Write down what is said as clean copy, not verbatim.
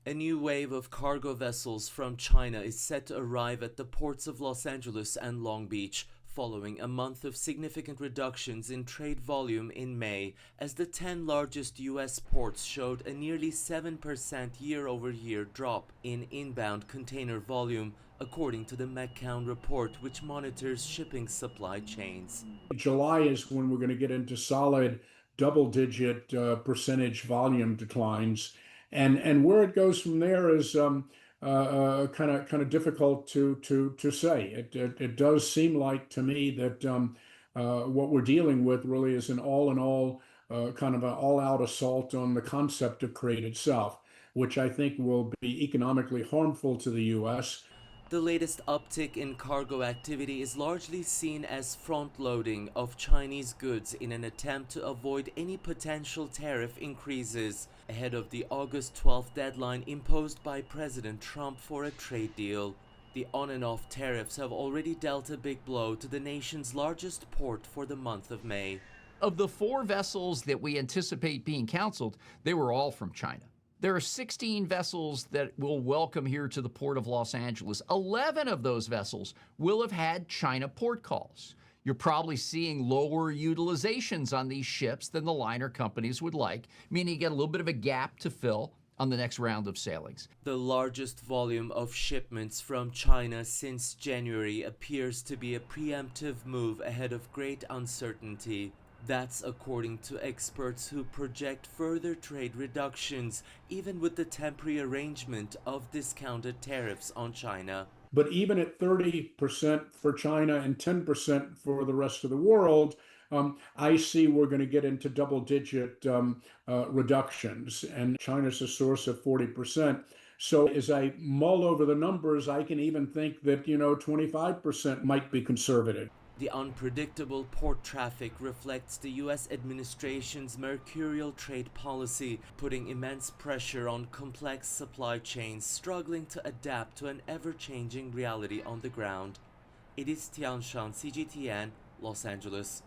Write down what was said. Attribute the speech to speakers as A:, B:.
A: A new wave of cargo vessels from China is set to arrive at the ports of Los Angeles and Long Beach, following a month of significant reductions in trade volume in May, as the 10 largest U.S. ports showed a nearly 7% year-over-year drop in inbound container volume, according to the McCown report, which monitors shipping supply chains.
B: July is when we're going to get into solid double-digit percentage volume declines, and where it goes from there is kind of difficult to say. It does seem like to me that what we're dealing with really is an all-in-all kind of an all-out assault on the concept of trade itself, which I think will be economically harmful to the U.S.
A: The latest uptick in cargo activity is largely seen as front-loading of Chinese goods in an attempt to avoid any potential tariff increases ahead of the August 12th deadline imposed by President Trump for a trade deal. The on and off tariffs have already dealt a big blow to the nation's largest port for the month of May.
C: Of the 4 vessels that we anticipate being canceled, they were all from China. There are 16 vessels that will welcome here to the port of Los Angeles. 11 of those vessels will have had China port calls. You're probably seeing lower utilizations on these ships than the liner companies would like, meaning you get a little bit of a gap to fill on the next round of sailings.
A: The largest volume of shipments from China since January appears to be a preemptive move ahead of great uncertainty. That's according to experts who project further trade reductions, even with the temporary arrangement of discounted tariffs on China.
B: But even at 30% for China and 10% for the rest of the world, I see we're going to get into double-digit reductions, and China's a source of 40%. So as I mull over the numbers, I can even think that, 25% might be conservative.
A: The unpredictable port traffic reflects the U.S. administration's mercurial trade policy, putting immense pressure on complex supply chains struggling to adapt to an ever-changing reality on the ground. Ediz, Tiyansan, CGTN, Los Angeles.